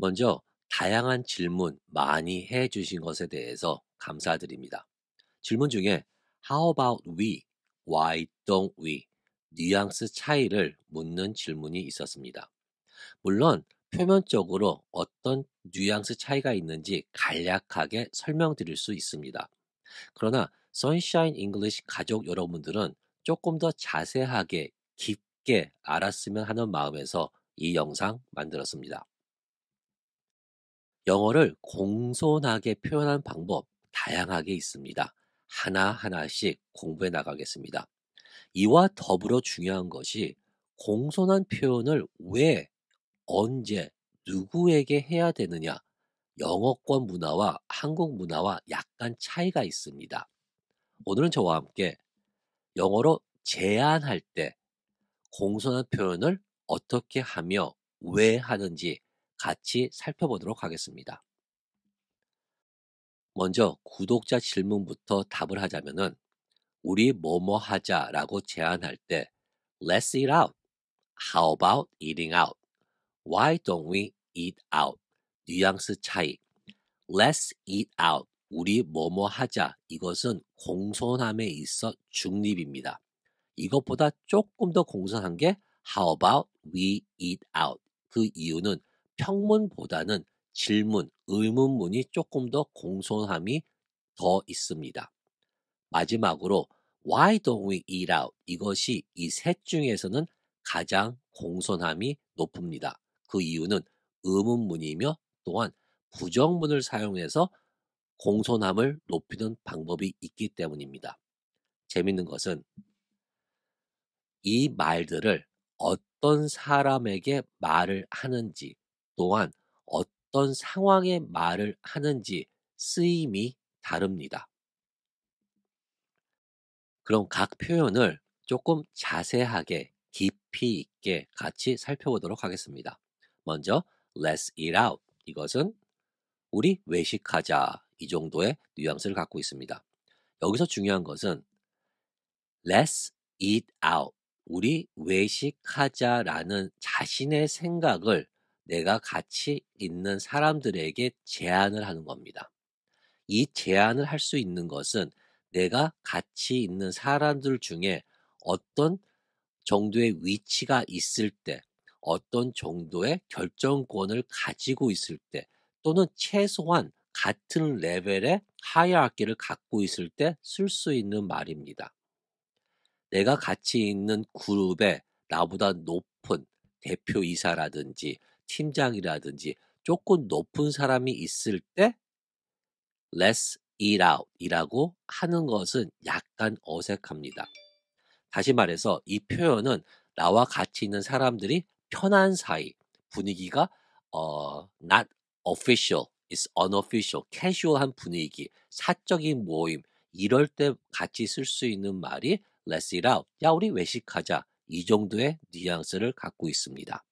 먼저 다양한 질문 많이 해 주신 것에 대해서 감사드립니다. 질문 중에 How about we? Why don't we? 뉘앙스 차이를 묻는 질문이 있었습니다. 물론 표면적으로 어떤 뉘앙스 차이가 있는지 간략하게 설명드릴 수 있습니다. 그러나 선샤인 잉글리시 가족 여러분들은 조금 더 자세하게 깊게 알았으면 하는 마음에서 이 영상 만들었습니다. 영어를 공손하게 표현하는 방법 다양하게 있습니다. 하나하나씩 공부해 나가겠습니다. 이와 더불어 중요한 것이 공손한 표현을 왜, 언제, 누구에게 해야 되느냐, 영어권 문화와 한국 문화와 약간 차이가 있습니다. 오늘은 저와 함께 영어로 제안할 때 공손한 표현을 어떻게 하며 왜 하는지 같이 살펴보도록 하겠습니다. 먼저 구독자 질문부터 답을 하자면은 우리 뭐뭐 하자라고 제안할 때 Let's eat out. How about eating out? Why don't we eat out? 뉘앙스 차이. Let's eat out. 우리 뭐뭐 하자. 이것은 공손함에 있어 중립입니다. 이것보다 조금 더 공손한 게 How about we eat out? 그 이유는 평문보다는 질문, 의문문이 조금 더 공손함이 더 있습니다. 마지막으로 Why don't we eat out? 이것이 이 셋 중에서는 가장 공손함이 높습니다. 그 이유는 의문문이며 또한 부정문을 사용해서 공손함을 높이는 방법이 있기 때문입니다. 재밌는 것은 이 말들을 어떤 사람에게 말을 하는지 또한 어떤 상황에 말을 하는지 쓰임이 다릅니다. 그럼 각 표현을 조금 자세하게 깊이 있게 같이 살펴보도록 하겠습니다. 먼저 Let's eat out. 이것은 우리 외식하자. 이 정도의 뉘앙스를 갖고 있습니다. 여기서 중요한 것은 Let's eat out. 우리 외식하자라는 자신의 생각을 내가 같이 있는 사람들에게 제안을 하는 겁니다. 이 제안을 할 수 있는 것은 내가 같이 있는 사람들 중에 어떤 정도의 위치가 있을 때, 어떤 정도의 결정권을 가지고 있을 때, 또는 최소한 같은 레벨의 하이라키를 갖고 있을 때 쓸 수 있는 말입니다. 내가 같이 있는 그룹에 나보다 높은 대표이사라든지 팀장이라든지 조금 높은 사람이 있을 때 Let's eat out 이라고 하는 것은 약간 어색합니다. 다시 말해서 이 표현은 나와 같이 있는 사람들이 편한 사이, 분위기가 not official, it's unofficial, casual한 분위기, 사적인 모임 이럴 때 같이 쓸 수 있는 말이 Let's eat out. 야, 우리 외식하자. 이 정도의 뉘앙스를 갖고 있습니다.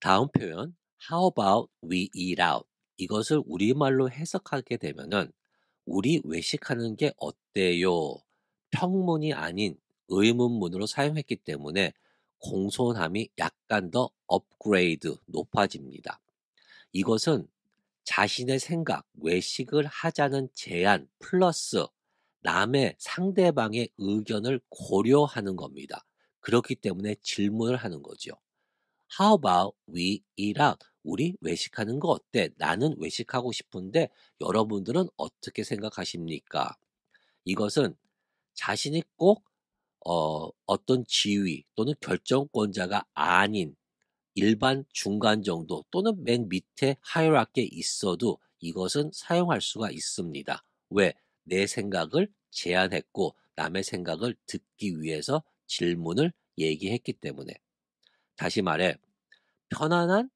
다음 표현 How about we eat out? 이것을 우리말로 해석하게 되면은 우리 외식하는 게 어때요? 평문이 아닌 의문문으로 사용했기 때문에 공손함이 약간 더 업그레이드 높아집니다. 이것은 자신의 생각, 외식을 하자는 제안 플러스 남의 상대방의 의견을 고려하는 겁니다. 그렇기 때문에 질문을 하는 거죠. How about we eat out? 우리 외식하는 거 어때? 나는 외식하고 싶은데 여러분들은 어떻게 생각하십니까? 이것은 자신이 꼭 어떤 지위 또는 결정권자가 아닌 일반 중간 정도 또는 맨 밑에 하이라키에 있어도 이것은 사용할 수가 있습니다. 왜? 내 생각을 제안했고 남의 생각을 듣기 위해서 질문을 얘기했기 때문에. 다시 말해 편안한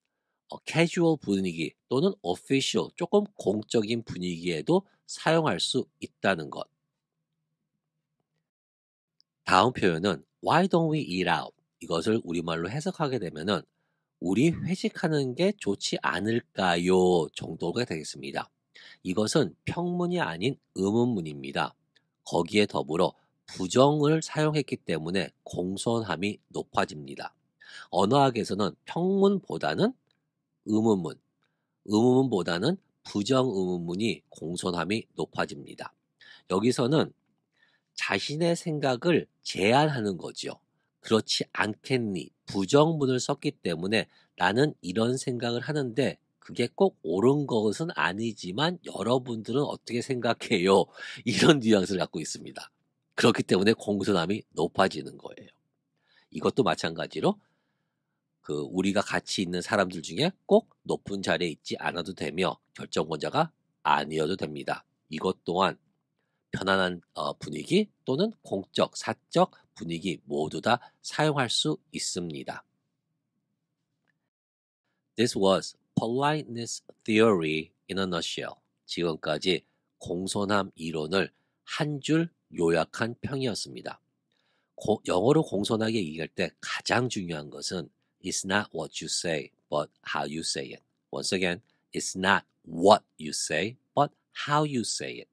캐주얼 분위기 또는 오피셜 조금 공적인 분위기에도 사용할 수 있다는 것. 다음 표현은 Why don't we eat out? 이것을 우리말로 해석하게 되면은 우리 회식하는 게 좋지 않을까요? 정도가 되겠습니다. 이것은 평문이 아닌 의문문입니다. 거기에 더불어 부정을 사용했기 때문에 공손함이 높아집니다. 언어학에서는 평문보다는 의문문, 의문문보다는 부정의문문이 공손함이 높아집니다. 여기서는 자신의 생각을 제안하는 거지요. 그렇지 않겠니? 부정문을 썼기 때문에 나는 이런 생각을 하는데 그게 꼭 옳은 것은 아니지만 여러분들은 어떻게 생각해요? 이런 뉘앙스를 갖고 있습니다. 그렇기 때문에 공손함이 높아지는 거예요. 이것도 마찬가지로 우리가 같이 있는 사람들 중에 꼭 높은 자리에 있지 않아도 되며 결정권자가 아니어도 됩니다. 이것 또한 편안한 분위기 또는 공적, 사적 분위기 모두 다 사용할 수 있습니다. This was politeness theory in a nutshell. 지금까지 공손함 이론을 한 줄 요약한 평이었습니다. 영어로 공손하게 얘기할 때 가장 중요한 것은 It's not what you say, but how you say it. Once again, it's not what you say, but how you say it.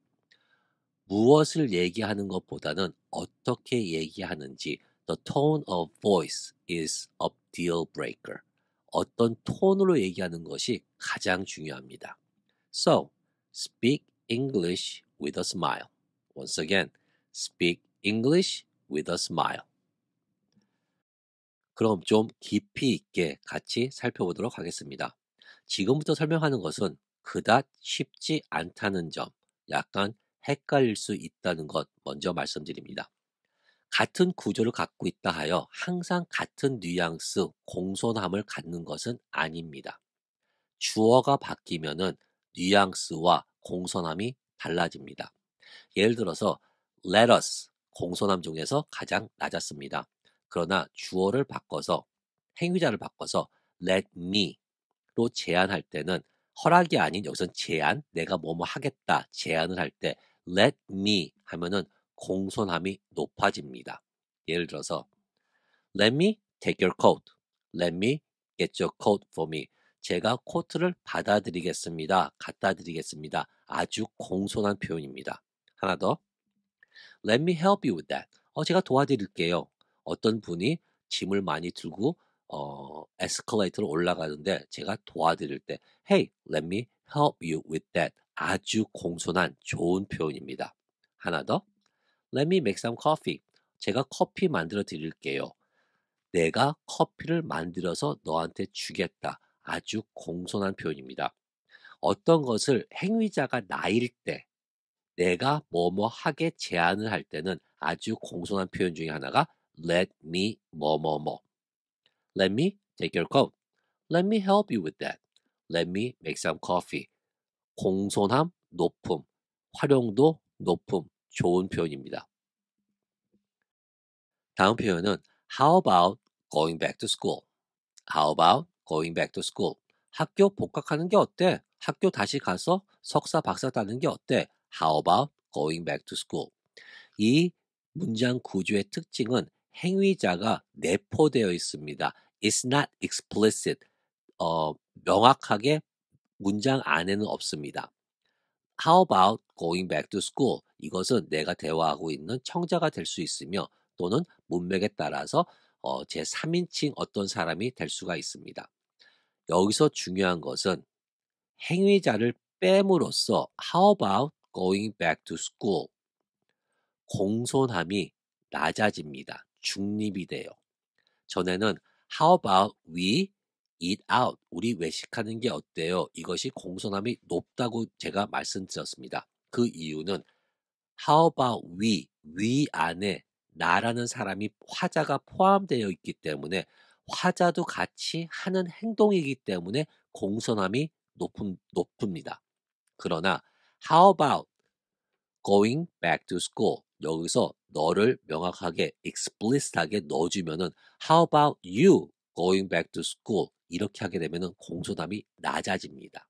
무엇을 얘기하는 것보다는 어떻게 얘기하는지 the tone of voice is a deal breaker. 어떤 톤으로 얘기하는 것이 가장 중요합니다. So, speak English with a smile. Once again, speak English with a smile. 그럼 좀 깊이 있게 같이 살펴보도록 하겠습니다. 지금부터 설명하는 것은 그닥 쉽지 않다는 점, 약간 헷갈릴 수 있다는 것 먼저 말씀드립니다. 같은 구조를 갖고 있다 하여 항상 같은 뉘앙스, 공손함을 갖는 것은 아닙니다. 주어가 바뀌면은 뉘앙스와 공손함이 달라집니다. 예를 들어서 let us, 공손함 중에서 가장 낮았습니다. 그러나 주어를 바꿔서 행위자를 바꿔서 let me로 제안할 때는 허락이 아닌 여기선 제안, 내가 뭐뭐 하겠다 제안을 할 때 let me 하면은 공손함이 높아집니다. 예를 들어서 let me take your coat. let me get your coat for me. 제가 코트를 받아드리겠습니다. 갖다 드리겠습니다. 아주 공손한 표현입니다. 하나 더. Let me help you with that. 제가 도와드릴게요. 어떤 분이 짐을 많이 들고 에스컬레이터로 올라가는데 제가 도와드릴 때 Hey, let me help you with that. 아주 공손한 좋은 표현입니다. 하나 더. Let me make some coffee. 제가 커피 만들어 드릴게요. 내가 커피를 만들어서 너한테 주겠다. 아주 공손한 표현입니다. 어떤 것을 행위자가 나일 때 내가 뭐뭐 하게 제안을 할 때는 아주 공손한 표현 중에 하나가 let me 뭐뭐뭐. Let me take your coat. Let me help you with that. Let me make some coffee. 공손함 높음, 활용도 높음, 좋은 표현입니다. 다음 표현은 How about going back to school? How about going back to school? 학교 복학하는 게 어때? 학교 다시 가서 석사 박사 따는 게 어때? How about going back to school? 이 문장 구조의 특징은 행위자가 내포되어 있습니다. It's not explicit. 명확하게 문장 안에는 없습니다. How about going back to school? 이것은 내가 대화하고 있는 청자가 될 수 있으며 또는 문맥에 따라서 제3인칭 어떤 사람이 될 수가 있습니다. 여기서 중요한 것은 행위자를 뺨으로써 How about going back to school? 공손함이 낮아집니다. 중립이 돼요. 전에는 How about we eat out? 우리 외식하는 게 어때요? 이것이 공손함이 높다고 제가 말씀드렸습니다. 그 이유는 How about we 안에 나라는 사람이 화자가 포함되어 있기 때문에 화자도 같이 하는 행동이기 때문에 공손함이 높습니다. 그러나 How about going back to school? 여기서 너를 명확하게 explicit하게 넣어주면은 How about you going back to school? 이렇게 하게 되면은 공손함이 낮아집니다.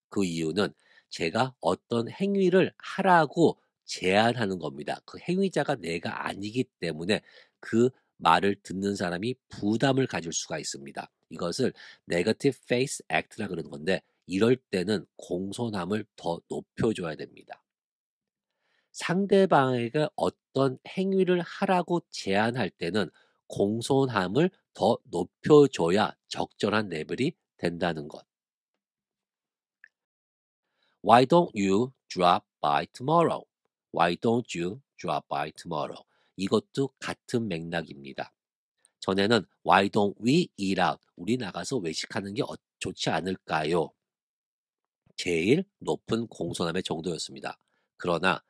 그 이유는 제가 어떤 행위를 하라고 제안하는 겁니다. 그 행위자가 내가 아니기 때문에 그 말을 듣는 사람이 부담을 가질 수가 있습니다. 이것을 negative face act라 그러는 건데 이럴 때는 공손함을 더 높여줘야 됩니다. 상대방에게 어떤 행위를 하라고 제안할 때는 공손함을 더 높여줘야 적절한 레벨이 된다는 것. Why don't you drop by tomorrow? Why don't you drop by tomorrow? 이것도 같은 맥락입니다. 전에는 Why don't we eat out? 우리 나가서 외식하는 게 좋지 않을까요? 제일 높은 공손함의 정도였습니다. 그러나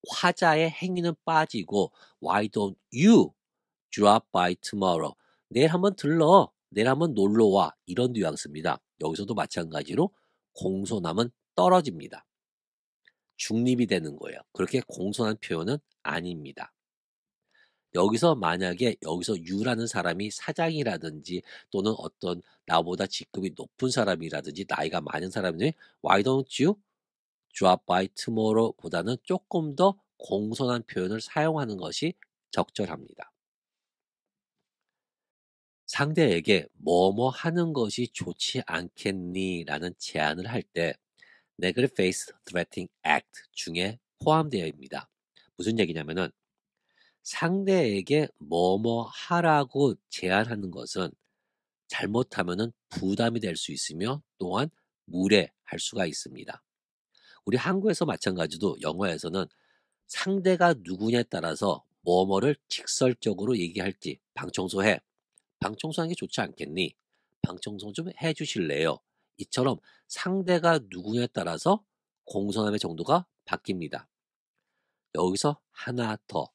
화자의 행위는 빠지고 Why don't you drop by tomorrow? 내일 한번 들러. 내일 한번 놀러 와. 이런 뉘앙스입니다. 여기서도 마찬가지로 공손함은 떨어집니다. 중립이 되는 거예요. 그렇게 공손한 표현은 아닙니다. 여기서 만약에 여기서 you라는 사람이 사장이라든지 또는 어떤 나보다 직급이 높은 사람이라든지 나이가 많은 사람이 Why don't you drop by tomorrow 보다는 조금 더 공손한 표현을 사용하는 것이 적절합니다. 상대에게 뭐뭐 하는 것이 좋지 않겠니? 라는 제안을 할 때 negative face threatening act 중에 포함되어 있습니다. 무슨 얘기냐면은 상대에게 뭐뭐 하라고 제안하는 것은 잘못하면은 부담이 될 수 있으며 또한 무례할 수가 있습니다. 우리 한국에서 마찬가지도 영어에서는 상대가 누구냐에 따라서 뭐뭐를 직설적으로 얘기할지 방 청소해. 방 청소하는 게 좋지 않겠니? 방 청소 좀 해주실래요? 이처럼 상대가 누구냐에 따라서 공손함의 정도가 바뀝니다. 여기서 하나 더.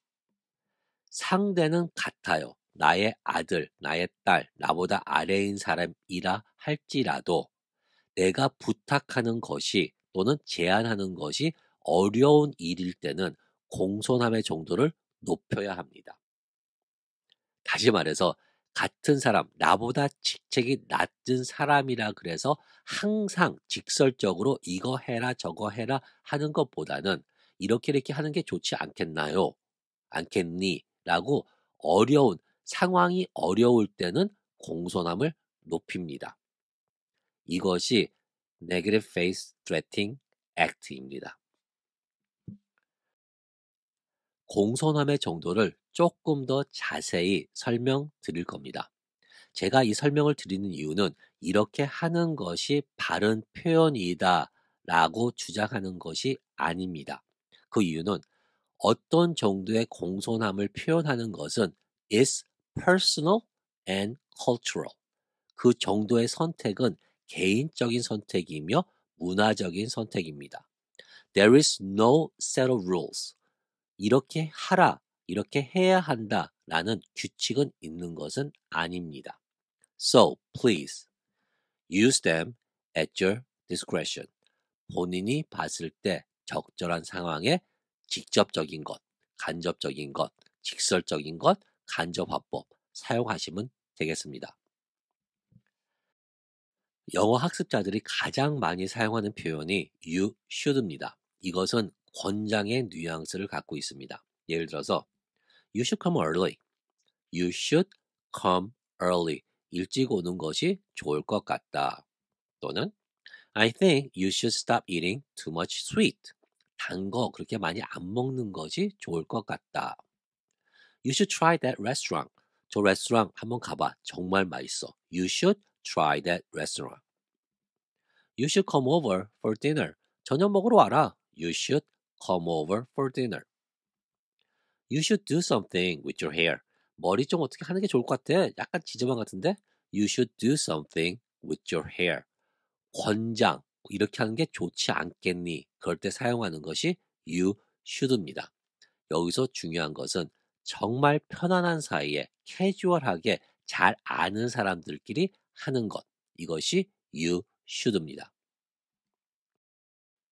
상대는 같아요. 나의 아들, 나의 딸, 나보다 아래인 사람이라 할지라도 내가 부탁하는 것이 또는 제안하는 것이 어려운 일일 때는 공손함의 정도를 높여야 합니다. 다시 말해서 같은 사람, 나보다 직책이 낮은 사람이라 그래서 항상 직설적으로 이거 해라 저거 해라 하는 것보다는 이렇게 하는 게 좋지 않겠나요? 않겠니? 라고 어려운 상황이 어려울 때는 공손함을 높입니다. 이것이 negative face threatening act입니다. 공손함의 정도를 조금 더 자세히 설명드릴 겁니다. 제가 이 설명을 드리는 이유는 이렇게 하는 것이 바른 표현이다 라고 주장하는 것이 아닙니다. 그 이유는 어떤 정도의 공손함을 표현하는 것은 is personal and cultural. 그 정도의 선택은 개인적인 선택이며 문화적인 선택입니다. There is no set of rules. 이렇게 하라, 이렇게 해야 한다 라는 규칙은 있는 것은 아닙니다. So, please use them at your discretion. 본인이 봤을 때 적절한 상황에 직접적인 것, 간접적인 것, 직설적인 것, 간접화법 사용하시면 되겠습니다. 영어 학습자들이 가장 많이 사용하는 표현이 you should입니다. 이것은 권장의 뉘앙스를 갖고 있습니다. 예를 들어서 You should come early. You should come early. 일찍 오는 것이 좋을 것 같다. 또는 I think you should stop eating too much sweet. 단 거 그렇게 많이 안 먹는 것이 좋을 것 같다. You should try that restaurant. 저 레스토랑 한번 가봐. 정말 맛있어. You should try that restaurant. You should come over for dinner. 저녁 먹으러 와라. You should come over for dinner. You should do something with your hair. 머리 좀 어떻게 하는 게 좋을 것 같아. 약간 지저분 같은데? You should do something with your hair. 권장. 이렇게 하는 게 좋지 않겠니? 그럴 때 사용하는 것이 you should입니다. 여기서 중요한 것은 정말 편안한 사이에 캐주얼하게 잘 아는 사람들끼리 하는 것. 이것이 you should입니다.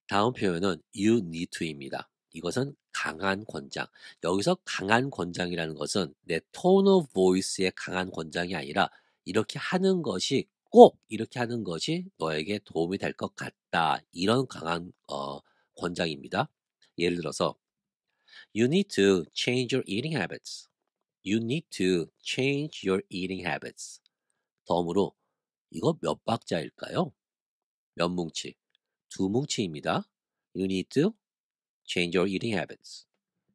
다음 표현은 you need to입니다. 이것은 강한 권장. 여기서 강한 권장이라는 것은 내 tone of voice의 강한 권장이 아니라 이렇게 하는 것이 꼭 이렇게 하는 것이 너에게 도움이 될 것 같다. 이런 강한 권장입니다. 예를 들어서 You need to change your eating habits. You need to change your eating habits. 덤으로 이거 몇 박자일까요? 몇 뭉치? 두 뭉치입니다. You need to change your eating habits.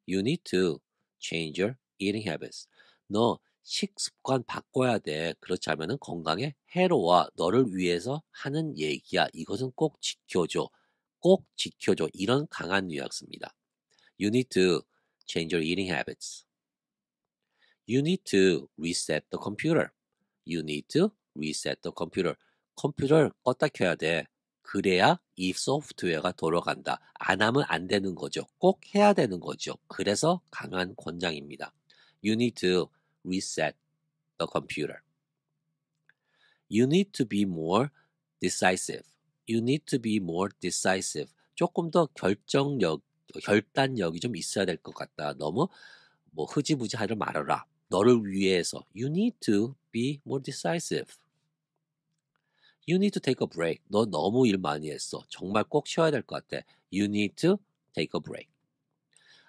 You need to change your eating habits. 너 식습관 바꿔야 돼. 그렇지 않으면 건강에 해로워. 너를 위해서 하는 얘기야. 이것은 꼭 지켜줘. 꼭 지켜줘. 이런 강한 뉘앙스입니다. You need to change your eating habits. You need to reset the computer. You need to reset the computer. 컴퓨터를 껐다 켜야 돼. 그래야 이 소프트웨어가 돌아간다. 안 하면 안 되는 거죠. 꼭 해야 되는 거죠. 그래서 강한 권장입니다. You need to reset the computer. You need to be more decisive. You need to be more decisive. 조금 더 결단력이 좀 있어야 될 것 같다. 너무 뭐 흐지부지 하지 말아라. 너를 위해서. You need to be more decisive. You need to take a break. 너 너무 일 많이 했어. 정말 꼭 쉬어야 될 것 같아. You need to take a break.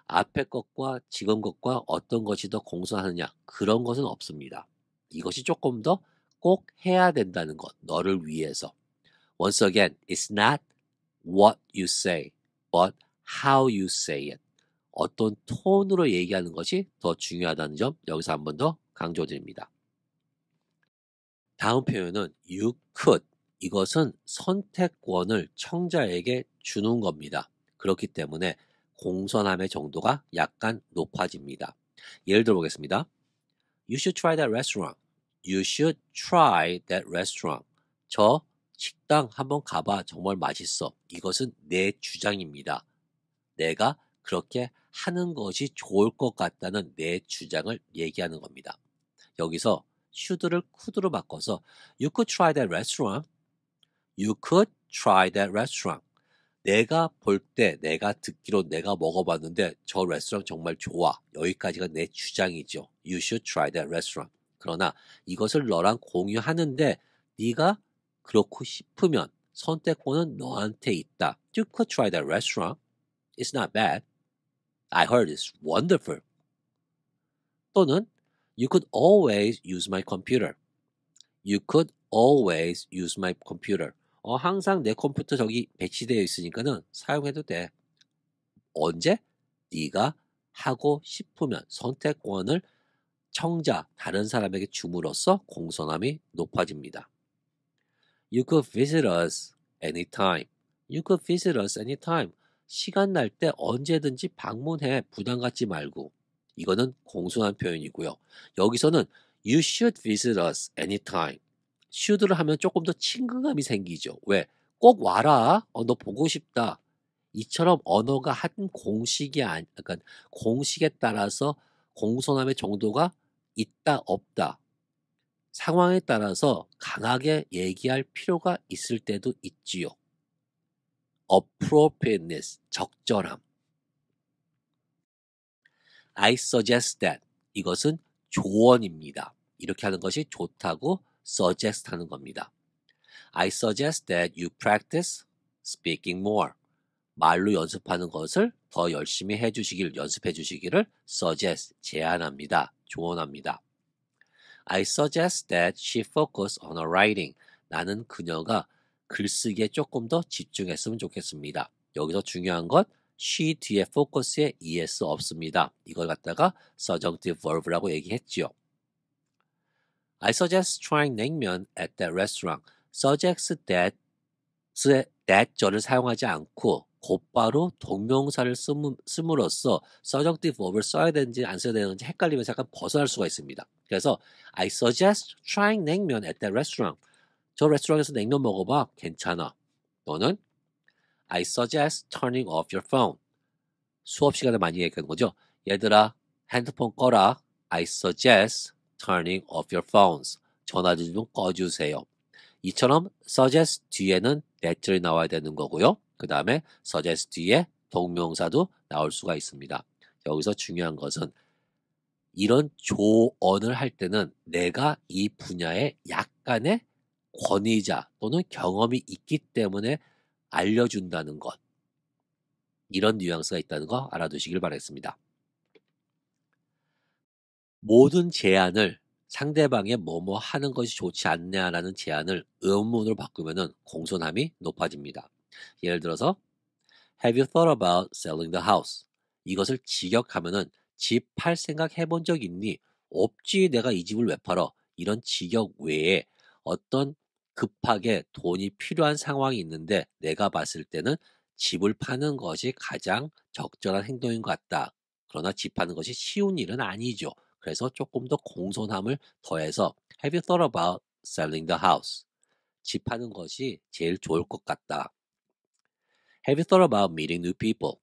앞에 것과 지금 것과 어떤 것이 더 공존하느냐. 그런 것은 없습니다. 이것이 조금 더 꼭 해야 된다는 것. 너를 위해서. Once again, it's not what you say, but how you say it. 어떤 톤으로 얘기하는 것이 더 중요하다는 점 여기서 한 번 더 강조드립니다. 다음 표현은 you could. 이것은 선택권을 청자에게 주는 겁니다. 그렇기 때문에 공손함의 정도가 약간 높아집니다. 예를 들어 보겠습니다. You should try that restaurant. You should try that restaurant. 저 식당 한번 가봐. 정말 맛있어. 이것은 내 주장입니다. 내가 그렇게 하는 것이 좋을 것 같다는 내 주장을 얘기하는 겁니다. 여기서 should를 could로 바꿔서 You could try that restaurant. You could try that restaurant. 내가 볼 때, 내가 듣기로 내가 먹어봤는데 저 레스토랑 정말 좋아. 여기까지가 내 주장이죠. You should try that restaurant. 그러나 이것을 너랑 공유하는데 네가 그렇고 싶으면 선택권은 너한테 있다. You could try that restaurant. It's not bad. I heard it's wonderful. 또는 You could always use my computer. You could always use my computer. 항상 내 컴퓨터 저기 배치되어 있으니까는 사용해도 돼. 언제? 네가 하고 싶으면 선택권을 청자, 다른 사람에게 줌으로써 공손함이 높아집니다. You could visit us anytime. You could visit us anytime. 시간 날 때 언제든지 방문해. 부담 갖지 말고. 이거는 공손한 표현이고요. 여기서는 You should visit us anytime. should를 하면 조금 더 친근감이 생기죠. 왜? 꼭 와라. 너 보고 싶다. 이처럼 언어가 한 공식이 그러니까 공식에 따라서 공손함의 정도가 있다 없다. 상황에 따라서 강하게 얘기할 필요가 있을 때도 있지요. appropriateness, 적절함. I suggest that. 이것은 조언입니다. 이렇게 하는 것이 좋다고 suggest 하는 겁니다. I suggest that you practice speaking more. 말로 연습하는 것을 더 열심히 연습해 주시기를 suggest, 제안합니다. 조언합니다. I suggest that she focus on her writing. 나는 그녀가 글쓰기에 조금 더 집중했으면 좋겠습니다. 여기서 중요한 건 she 뒤에 focus에 es 없습니다. 이걸 갖다가 subjunctive verb라고 얘기했지요. I suggest trying 냉면 at that restaurant. suggest that절을 사용하지 않고 곧바로 동명사를 씀으로써 subjunctive verb을 써야 되는지 안 써야 되는지 헷갈리면서 약간 벗어날 수가 있습니다. 그래서 I suggest trying 냉면 at that restaurant. 저 레스토랑에서 냉면 먹어봐. 괜찮아. 또는 I suggest turning off your phone. 수업 시간에 많이 얘기하는 거죠. 얘들아, 핸드폰 꺼라. I suggest turning off your phones. 전화를 좀 꺼주세요. 이처럼 suggest 뒤에는 that절이 나와야 되는 거고요. 그 다음에 suggest 뒤에 동명사도 나올 수가 있습니다. 여기서 중요한 것은 이런 조언을 할 때는 내가 이 분야에 약간의 권위자 또는 경험이 있기 때문에 알려준다는 것. 이런 뉘앙스가 있다는 거 알아두시길 바라겠습니다. 모든 제안을 상대방의 뭐뭐 하는 것이 좋지 않냐라는 제안을 의문으로 바꾸면은 공손함이 높아집니다. 예를 들어서 Have you thought about selling the house? 이것을 직역하면은 집 팔 생각 해본 적 있니? 없지. 내가 이 집을 왜 팔어? 이런 직역 외에 어떤 급하게 돈이 필요한 상황이 있는데 내가 봤을 때는 집을 파는 것이 가장 적절한 행동인 것 같다. 그러나 집 파는 것이 쉬운 일은 아니죠. 그래서 조금 더 공손함을 더해서 Have you thought about selling the house? 집 파는 것이 제일 좋을 것 같다. Have you thought about meeting new people?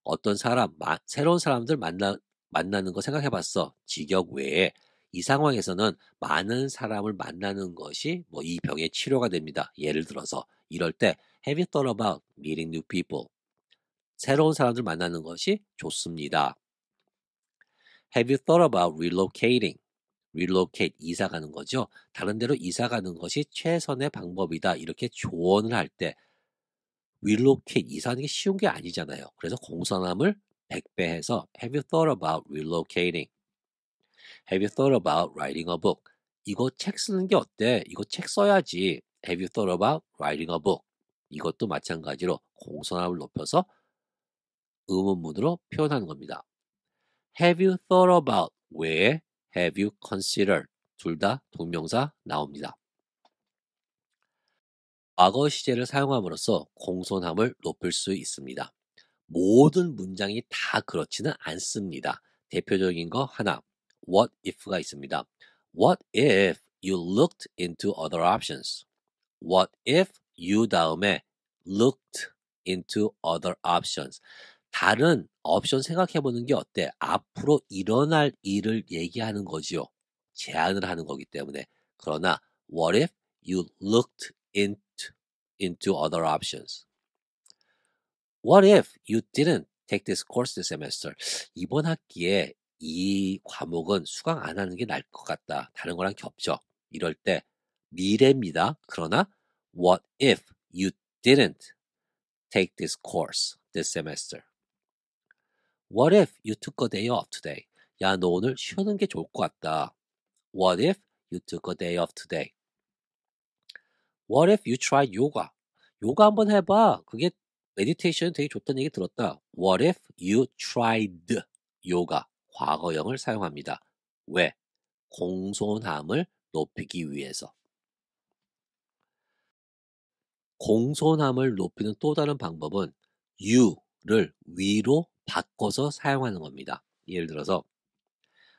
어떤 사람, 새로운 사람들 만나는 거 생각해 봤어. 직역 외에 이 상황에서는 많은 사람을 만나는 것이 뭐 이 병의 치료가 됩니다. 예를 들어서 이럴 때 Have you thought about meeting new people? 새로운 사람들 만나는 것이 좋습니다. Have you thought about relocating? relocate 이사 가는 거죠. 다른 데로 이사 가는 것이 최선의 방법이다. 이렇게 조언을 할 때 relocate 이사하는 게 쉬운 게 아니잖아요. 그래서 공손함을 100배해서 Have you thought about relocating? Have you thought about writing a book? 이거 책 쓰는 게 어때? 이거 책 써야지. Have you thought about writing a book? 이것도 마찬가지로 공손함을 높여서 의문문으로 표현하는 겁니다. Have you thought about 외에 Have you considered 둘 다 동명사 나옵니다. 과거 시제를 사용함으로써 공손함을 높일 수 있습니다. 모든 문장이 다 그렇지는 않습니다. 대표적인 거 하나, what if가 있습니다. What if you looked into other options? What if you 다음에 looked into other options? 다른 옵션 생각해 보는 게 어때? 앞으로 일어날 일을 얘기하는 거지요. 제안을 하는 거기 때문에. 그러나 what if you looked into other options? What if you didn't take this course this semester? 이번 학기에 이 과목은 수강 안 하는 게 나을 것 같다. 다른 거랑 겹쳐. 이럴 때 미래입니다. 그러나 what if you didn't take this course this semester? What if you took a day off today? 야, 너 오늘 쉬는 게 좋을 것 같다. What if you took a day off today? What if you tried yoga? 요가 한번 해봐. 그게 메디테이션 되게 좋다는 얘기 들었다. What if you tried yoga? 과거형을 사용합니다. 왜? 공손함을 높이기 위해서. 공손함을 높이는 또 다른 방법은 you를 we로 바꿔서 사용하는 겁니다. 예를 들어서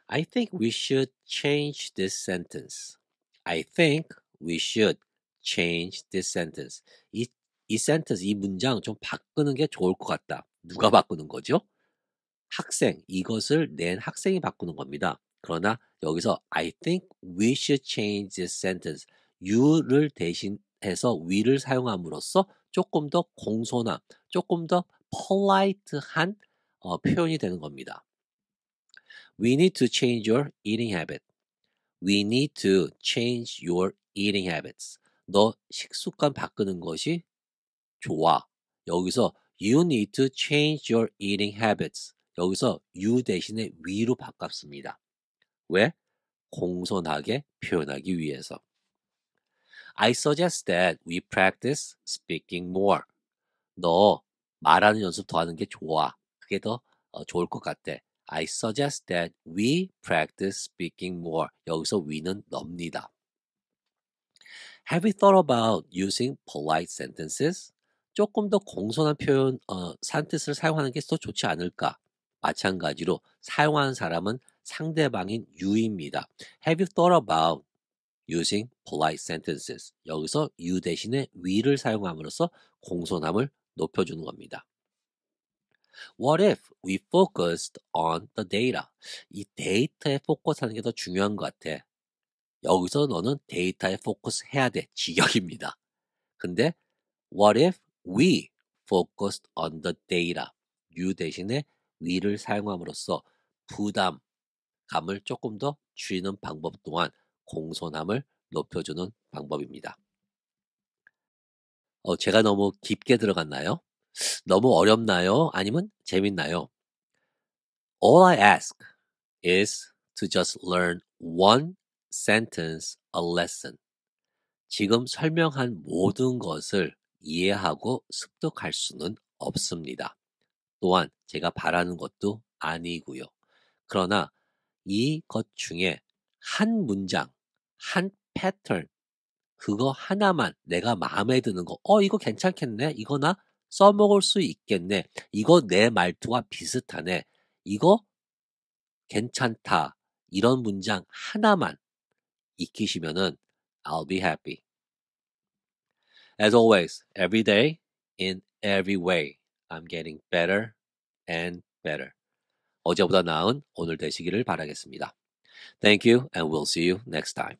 I think we should change this sentence. I think we should change this sentence. 이 sentence, 이 문장 좀 바꾸는 게 좋을 것 같다. 누가 바꾸는 거죠? 학생, 이것을 낸 학생이 바꾸는 겁니다. 그러나 여기서 I think we should change this sentence. you를 대신해서 we를 사용함으로써 조금 더 공손함, 조금 더 polite한 표현이 되는 겁니다. We need to change your eating habit. We need to change your eating habits. 너 식습관 바꾸는 것이 좋아. 여기서 you need to change your eating habits. 여기서 you 대신에 we로 바꿨습니다. 왜? 공손하게 표현하기 위해서. I suggest that we practice speaking more. 너 말하는 연습 더 하는 게 좋아. 그게 더 좋을 것 같아. I suggest that we practice speaking more. 여기서 we는 너입니다. Have you thought about using polite sentences? 조금 더 공손한 표현, sentence를 사용하는 게 더 좋지 않을까? 마찬가지로 사용하는 사람은 상대방인 you입니다. Have you thought about using polite sentences? 여기서 you 대신에 we를 사용함으로써 공손함을 높여주는 겁니다. What if we focused on the data? 이 데이터에 포커스하는 게 더 중요한 것 같아. 여기서 너는 데이터에 포커스 해야 돼. 직역입니다. 근데 what if we focused on the data? you 대신에 we를 사용함으로써 부담감을 조금 더 줄이는 방법 또한 공손함을 높여주는 방법입니다. 제가 너무 깊게 들어갔나요? 너무 어렵나요? 아니면 재밌나요? All I ask is to just learn one sentence a lesson. 지금 설명한 모든 것을 이해하고 습득할 수는 없습니다. 또한 제가 바라는 것도 아니고요. 그러나 이것 중에 한 문장, 한 패턴, 그거 하나만 내가 마음에 드는 거, 이거 괜찮겠네? 이거 나 써먹을 수 있겠네. 이거 내 말투와 비슷하네. 이거 괜찮다. 이런 문장 하나만 익히시면은 I'll be happy. As always, every day, in every way, I'm getting better and better. 어제보다 나은 오늘 되시기를 바라겠습니다. Thank you and we'll see you next time.